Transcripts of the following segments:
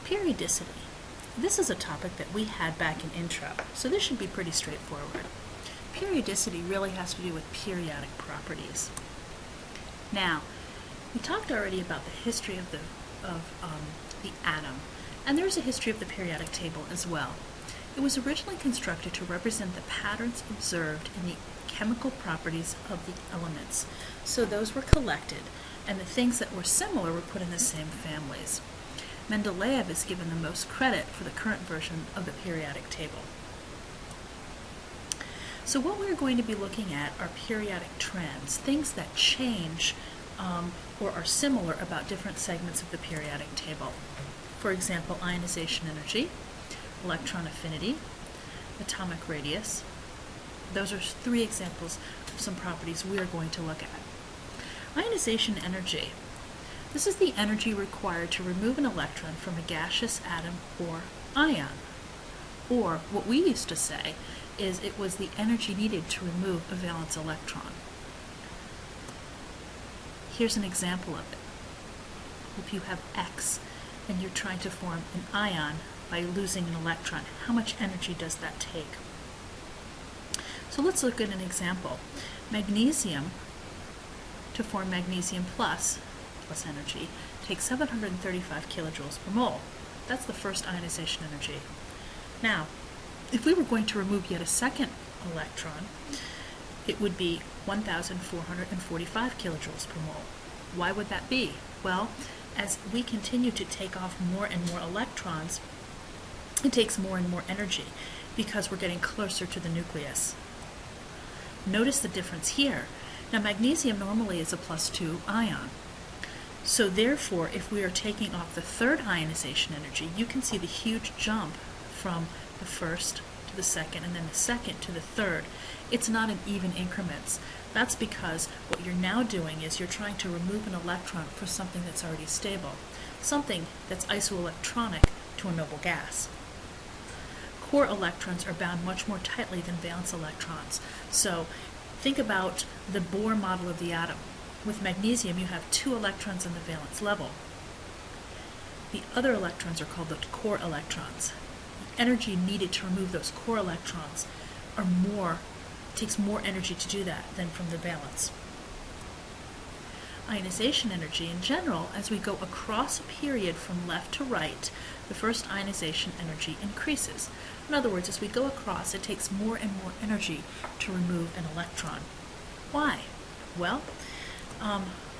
Periodicity. This is a topic that we had back in intro, so this should be pretty straightforward. Periodicity really has to do with periodic properties. Now, we talked already about the history of the atom, and there's a history of the periodic table as well. It was originally constructed to represent the patterns observed in the chemical properties of the elements. So those were collected, and the things that were similar were put in the same families. Mendeleev is given the most credit for the current version of the periodic table. So what we're going to be looking at are periodic trends, things that change or are similar about different segments of the periodic table. For example, ionization energy, electron affinity, atomic radius. Those are three examples of some properties we are going to look at. Ionization energy. This is the energy required to remove an electron from a gaseous atom or ion. Or, what we used to say is it was the energy needed to remove a valence electron. Here's an example of it. If you have X and you're trying to form an ion by losing an electron, how much energy does that take? So let's look at an example. Magnesium, to form magnesium plus energy, takes 735 kilojoules per mole. That's the first ionization energy. Now, if we were going to remove yet a second electron, it would be 1,445 kilojoules per mole. Why would that be? Well, as we continue to take off more and more electrons, it takes more and more energy because we're getting closer to the nucleus. Notice the difference here. Now, magnesium normally is a +2 ion. So therefore, if we are taking off the third ionization energy, you can see the huge jump from the first to the second and then the second to the third. It's not in even increments. That's because what you're now doing is you're trying to remove an electron for something that's already stable, something that's isoelectronic to a noble gas. Core electrons are bound much more tightly than valence electrons. So think about the Bohr model of the atom. With magnesium, you have 2 electrons on the valence level. The other electrons are called the core electrons. The energy needed to remove those core electrons takes more energy to do that than from the valence. Ionization energy in general, as we go across a period from left to right, the first ionization energy increases. In other words, as we go across, it takes more and more energy to remove an electron. Why? Well,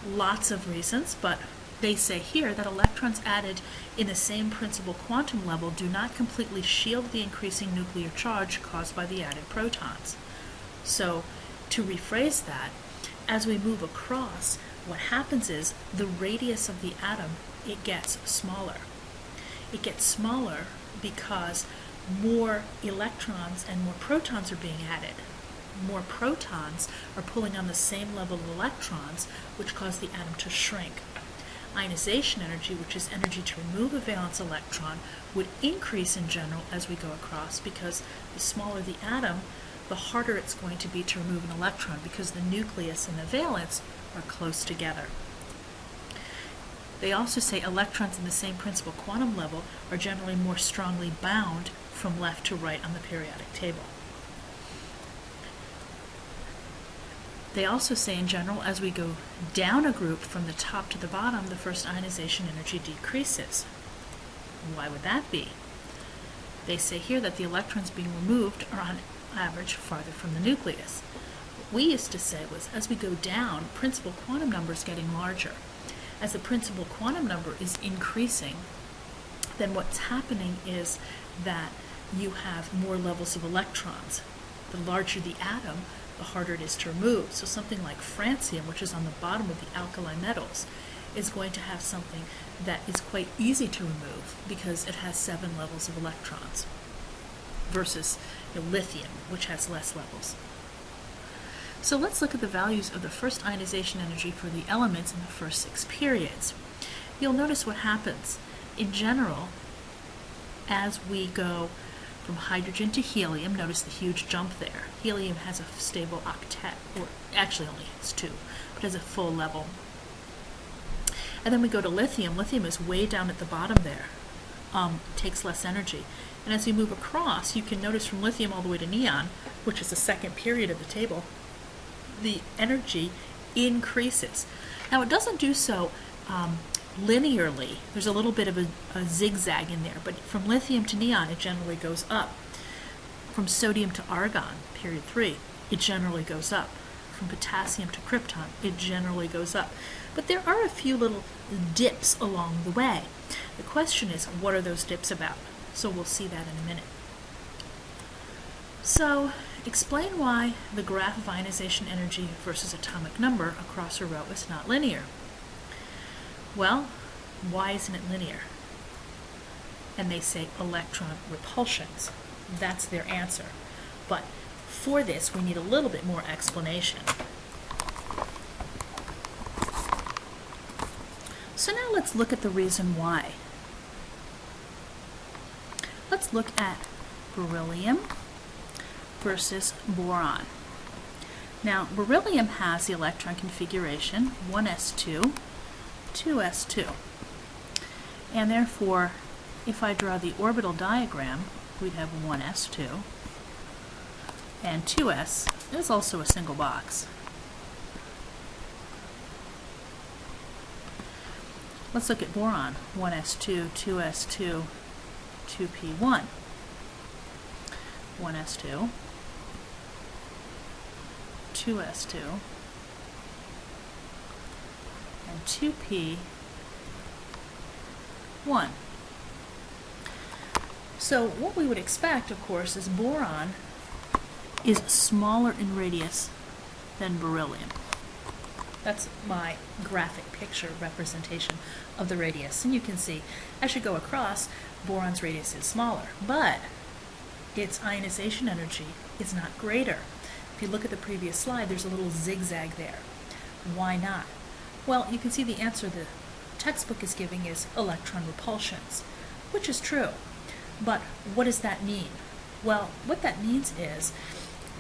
lots of reasons, but they say here that electrons added in the same principal quantum level do not completely shield the increasing nuclear charge caused by the added protons. So, to rephrase that, as we move across, what happens is the radius of the atom, it gets smaller. It gets smaller because more electrons and more protons are being added. More protons are pulling on the same level of electrons, which cause the atom to shrink. Ionization energy, which is energy to remove a valence electron, would increase in general as we go across because the smaller the atom, the harder it's going to be to remove an electron because the nucleus and the valence are close together. They also say electrons in the same principal quantum level are generally more strongly bound from left to right on the periodic table. They also say in general, as we go down a group from the top to the bottom, the first ionization energy decreases. Why would that be? They say here that the electrons being removed are on average farther from the nucleus. What we used to say was, as we go down, principal quantum number is getting larger. As the principal quantum number is increasing, then what's happening is that you have more levels of electrons. The larger the atom, the harder it is to remove. So something like francium, which is on the bottom of the alkali metals, is going to have something that is quite easy to remove because it has 7 levels of electrons versus lithium, which has less levels. So let's look at the values of the first ionization energy for the elements in the first 6 periods. You'll notice what happens. In general, as we go from hydrogen to helium, notice the huge jump there. Helium has a stable octet, or actually only has 2, but has a full level. And then we go to lithium. Lithium is way down at the bottom there. takes less energy. And as we move across, you can notice from lithium all the way to neon, which is the second period of the table, the energy increases. Now it doesn't do so linearly. There's a little bit of a zigzag in there, but from lithium to neon it generally goes up. From sodium to argon, period 3, it generally goes up. From potassium to krypton, it generally goes up. But there are a few little dips along the way. The question is, what are those dips about? So we'll see that in a minute. So, explain why the graph of ionization energy versus atomic number across a row is not linear. Well, why isn't it linear? And they say electron repulsions. That's their answer. But for this, we need a little bit more explanation. So now let's look at the reason why. Let's look at beryllium versus boron. Now, beryllium has the electron configuration 1s2, 2s2. And therefore, if I draw the orbital diagram, we'd have 1s2, and 2s is also a single box. Let's look at boron, 1s2, 2s2, 2p1. 1s2, 2s2, and 2p1. So what we would expect, of course, is boron is smaller in radius than beryllium. That's my graphic picture representation of the radius. And you can see, as you go across, boron's radius is smaller, but its ionization energy is not greater. If you look at the previous slide, there's a little zigzag there. Why not? Well, you can see the answer the textbook is giving is electron repulsions, which is true. But what does that mean? Well, what that means is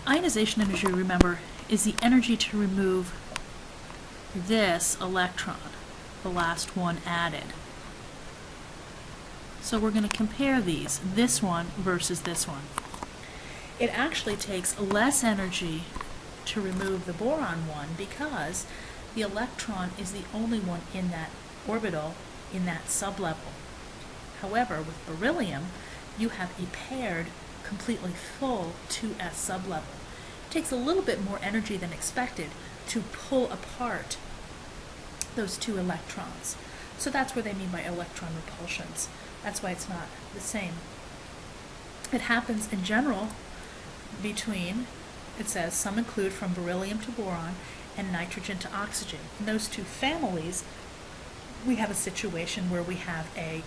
ionization energy, remember, is the energy to remove this electron, the last one added. So we're going to compare these, this one versus this one. It actually takes less energy to remove the boron one because the electron is the only one in that orbital in that sublevel. However, with beryllium, you have a paired, completely full 2s sublevel. It takes a little bit more energy than expected to pull apart those two electrons. So that's what they mean by electron repulsions. That's why it's not the same. It happens in general between, it says, some include from beryllium to boron and nitrogen to oxygen. In those two families, we have a situation where we have a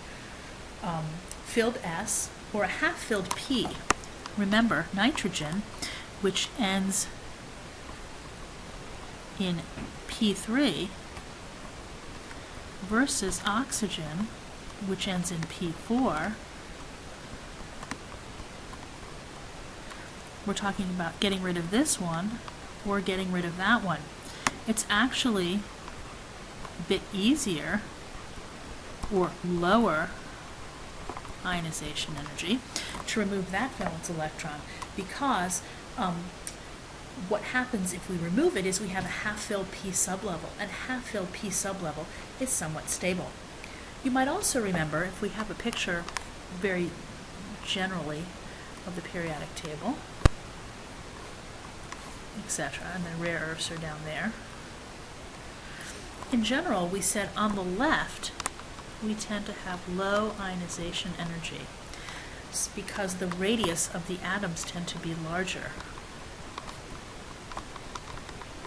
filled S or a half-filled P. Remember, nitrogen, which ends in P3, versus oxygen, which ends in P4. We're talking about getting rid of this one or getting rid of that one. It's actually a bit easier or lower ionization energy to remove that valence electron because what happens if we remove it is we have a half-filled P sublevel, and half-filled P sublevel is somewhat stable. You might also remember, if we have a picture very generally of the periodic table, etc., and the rare earths are down there. In general, we said on the left, we tend to have low ionization energy because the radius of the atoms tend to be larger.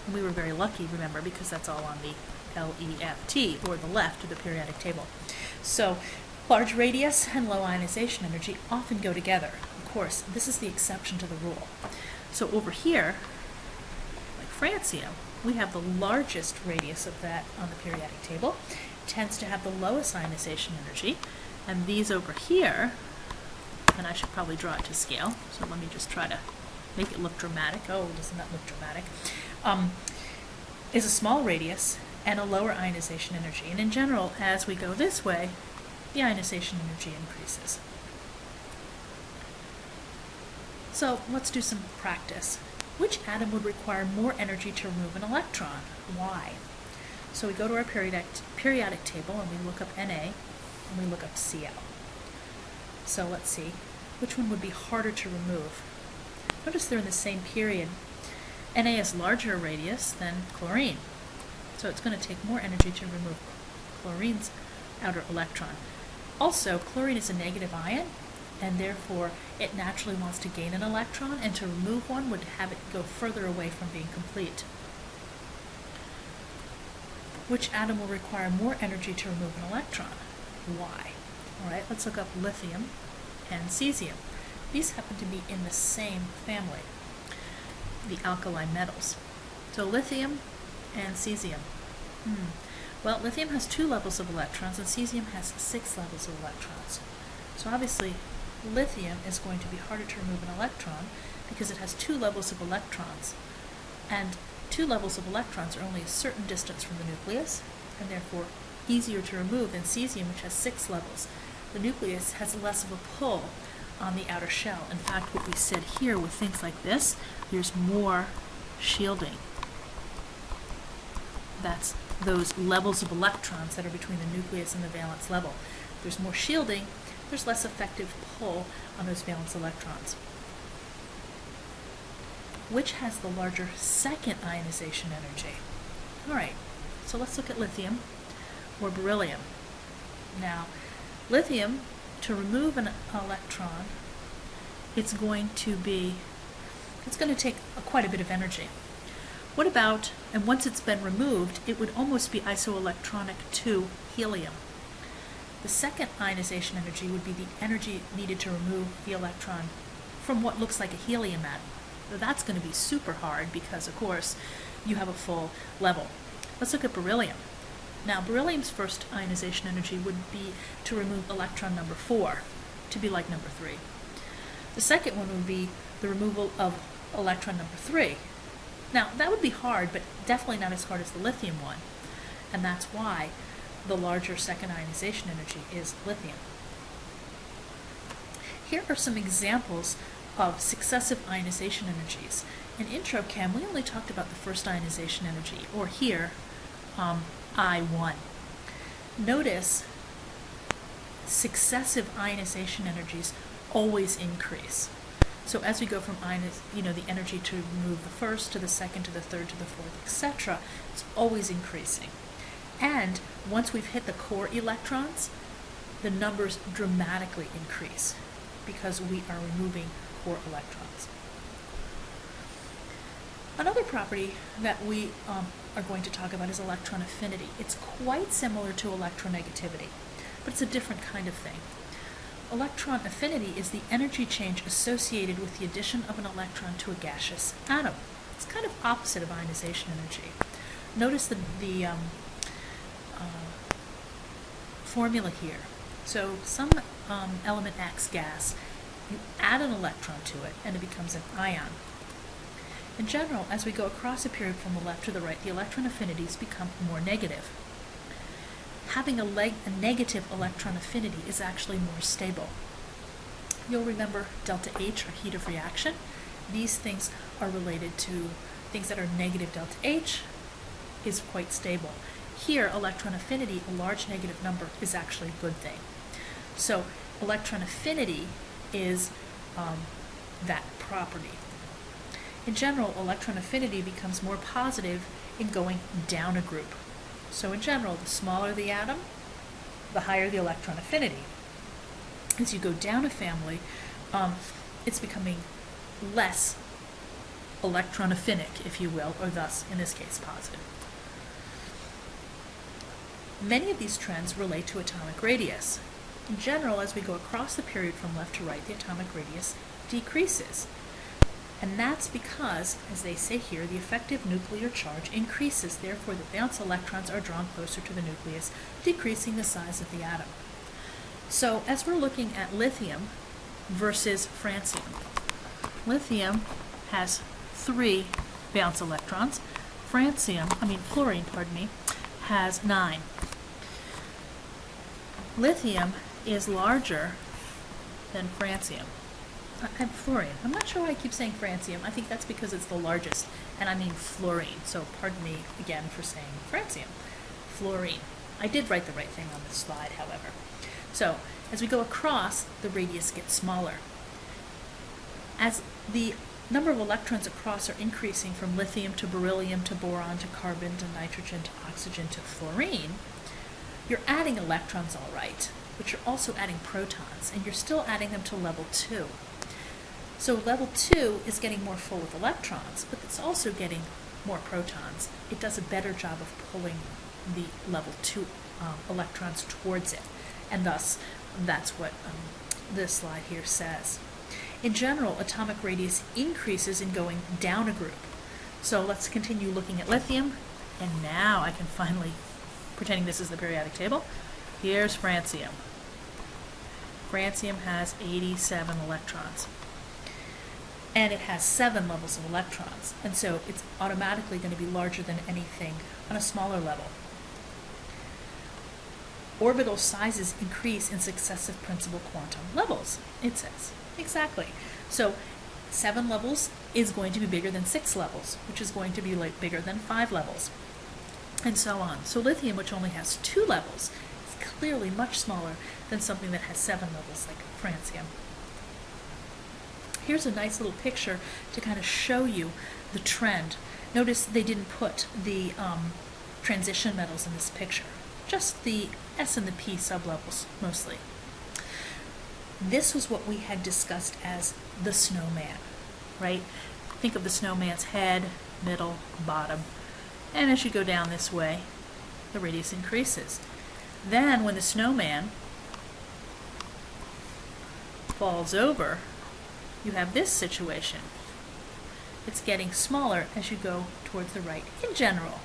And we were very lucky, remember, because that's all on the LEFT, or the left of the periodic table. So large radius and low ionization energy often go together. Of course, this is the exception to the rule. So over here, like francium, we have the largest radius of that on the periodic table. It tends to have the lowest ionization energy. And these over here, and I should probably draw it to scale, so let me just try to make it look dramatic. Oh, doesn't that look dramatic? Is a small radius and a lower ionization energy. And in general, as we go this way, the ionization energy increases. So let's do some practice. Which atom would require more energy to remove an electron? Why? So we go to our periodic table and we look up Na and we look up Cl. So let's see, which one would be harder to remove? Notice they're in the same period. Na has larger radius than chlorine, so it's going to take more energy to remove chlorine's outer electron. Also, chlorine is a negative ion, and therefore it naturally wants to gain an electron, and to remove one would have it go further away from being complete. Which atom will require more energy to remove an electron? Why? All right, let's look up lithium and cesium. These happen to be in the same family, the alkali metals. So lithium and cesium. Well, lithium has 2 levels of electrons and cesium has 6 levels of electrons. So obviously, lithium is going to be harder to remove an electron because it has 2 levels of electrons. And 2 levels of electrons are only a certain distance from the nucleus, and therefore easier to remove than cesium, which has 6 levels. The nucleus has less of a pull on the outer shell. In fact, what we said here with things like this, there's more shielding. That's those levels of electrons that are between the nucleus and the valence level. There's more shielding, there's less effective pull on those valence electrons. Which has the larger second ionization energy? All right, so let's look at lithium or beryllium. Now, lithium, to remove an electron, it's going to take quite a bit of energy. What about, and once it's been removed, it would almost be isoelectronic to helium. The second ionization energy would be the energy needed to remove the electron from what looks like a helium atom. So that's going to be super hard because, of course, you have a full level. Let's look at beryllium. Now, beryllium's first ionization energy would be to remove electron number 4, to be like number 3. The second one would be the removal of electron number 3. Now, that would be hard, but definitely not as hard as the lithium one, and that's why the larger second ionization energy is lithium. Here are some examples of successive ionization energies. In intro chem, we only talked about the first ionization energy, or here, I1. Notice successive ionization energies always increase. So as we go from the energy to remove the first to the second to the third to the fourth, etc., it's always increasing. And once we've hit the core electrons, the numbers dramatically increase because we are removing core electrons. Another property that we are going to talk about is electron affinity. It's quite similar to electronegativity, but it's a different kind of thing. Electron affinity is the energy change associated with the addition of an electron to a gaseous atom. It's kind of opposite of ionization energy. Notice the formula here. So some element X gas, you add an electron to it and it becomes an ion. In general, as we go across a period from the left to the right, the electron affinities become more negative. Having a negative electron affinity is actually more stable. You'll remember delta H, or heat of reaction. These things are related to things that are negative delta H is quite stable. Here, electron affinity, a large negative number, is actually a good thing. So electron affinity is that property. In general, electron affinity becomes more positive in going down a group. So in general, the smaller the atom, the higher the electron affinity. As you go down a family, it's becoming less electronophilic, if you will, or thus, in this case, positive. Many of these trends relate to atomic radius. In general, as we go across the period from left to right, the atomic radius decreases. And that's because, as they say here, the effective nuclear charge increases. Therefore, the valence electrons are drawn closer to the nucleus, decreasing the size of the atom. So, as we're looking at lithium versus francium, lithium has 3 valence electrons. Chlorine, has 9. lithium is larger than francium. Fluorine. I'm not sure why I keep saying francium. I think that's because it's the largest, and I mean fluorine. So pardon me again for saying francium. Fluorine. I did write the right thing on this slide, however. So as we go across, the radius gets smaller. As the number of electrons across are increasing from lithium to beryllium to boron to carbon to nitrogen to oxygen to fluorine, you're adding electrons all right, but you're also adding protons, and you're still adding them to level 2. So level 2 is getting more full with electrons, but it's also getting more protons. It does a better job of pulling the level 2 electrons towards it, and thus that's what this slide here says. In general, atomic radius increases in going down a group. So let's continue looking at lithium, and now I can finally, pretending this is the periodic table, here's francium. Francium has 87 electrons, and it has 7 levels of electrons, and so it's automatically going to be larger than anything on a smaller level. Orbital sizes increase in successive principal quantum levels, it says. Exactly. So 7 levels is going to be bigger than 6 levels, which is going to be bigger than 5 levels, and so on. So lithium, which only has 2 levels, is clearly much smaller than something that has 7 levels like francium. Here's a nice little picture to kind of show you the trend. Notice they didn't put the transition metals in this picture, just the S and the P sublevels mostly. This was what we had discussed as the snowman, right? Think of the snowman's head, middle, bottom, and as you go down this way, the radius increases. Then when the snowman falls over, you have this situation. It's getting smaller as you go towards the right in general.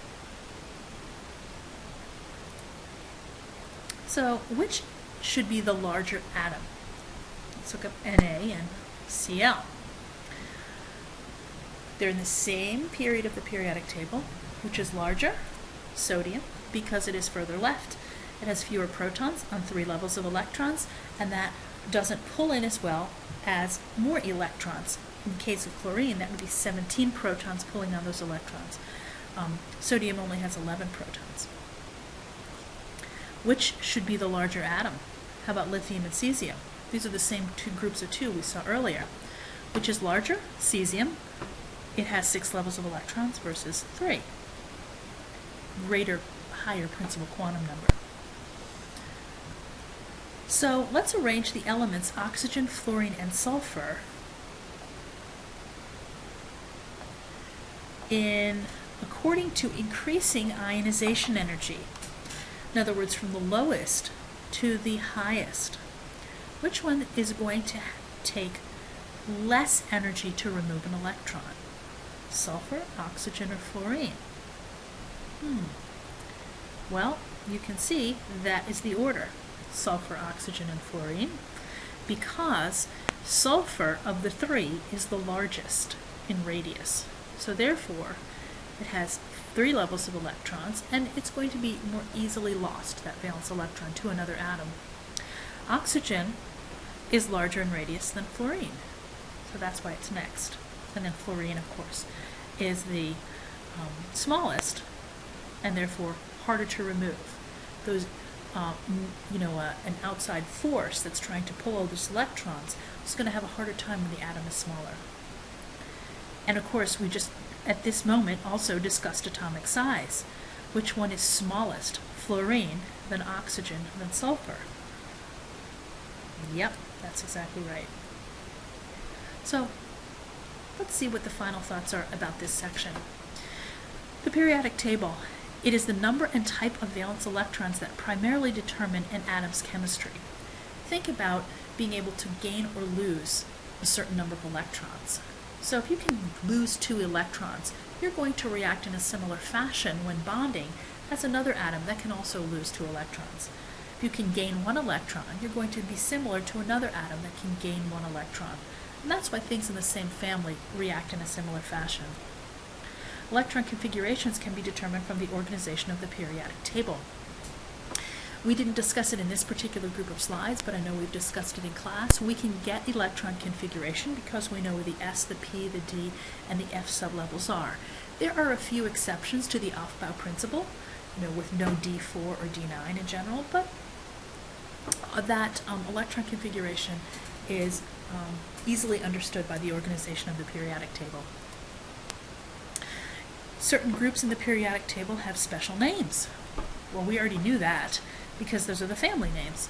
So which should be the larger atom? Let's look up Na and Cl. They're in the same period of the periodic table. Which is larger? Sodium, because it is further left. It has fewer protons on 3 levels of electrons, and that doesn't pull in as well as more electrons. In the case of chlorine, that would be 17 protons pulling on those electrons. Sodium only has 11 protons. Which should be the larger atom? How about lithium and cesium? These are the same 2 groups of 2 we saw earlier. Which is larger? Cesium. It has 6 levels of electrons versus 3. Greater, higher principal quantum number. So let's arrange the elements oxygen, fluorine, and sulfur according to increasing ionization energy. In other words, from the lowest to the highest. Which one is going to take less energy to remove an electron? Sulfur, oxygen, or fluorine? Well, you can see that is the order. Sulfur, oxygen, and fluorine, because sulfur of the 3 is the largest in radius. So therefore, it has 3 levels of electrons, and it's going to be more easily lost, that valence electron, to another atom. Oxygen is larger in radius than fluorine, so that's why it's next. And then fluorine, of course, is the smallest, and therefore harder to remove. Those an outside force that's trying to pull all those electrons is going to have a harder time when the atom is smaller. And of course, we just, at this moment, also discussed atomic size. Which one is smallest? Fluorine, then oxygen, then sulfur. Yep, that's exactly right. So, let's see what the final thoughts are about this section. The periodic table. It is the number and type of valence electrons that primarily determine an atom's chemistry. Think about being able to gain or lose a certain number of electrons. So if you can lose 2 electrons, you're going to react in a similar fashion when bonding as another atom that can also lose 2 electrons. If you can gain 1 electron, you're going to be similar to another atom that can gain 1 electron. And that's why things in the same family react in a similar fashion. Electron configurations can be determined from the organization of the periodic table. We didn't discuss it in this particular group of slides, but I know we've discussed it in class. We can get electron configuration because we know where the S, the P, the D, and the F sublevels are. There are a few exceptions to the Aufbau principle, with no D4 or D9 in general, but that electron configuration is easily understood by the organization of the periodic table. Certain groups in the periodic table have special names. Well, we already knew that because those are the family names.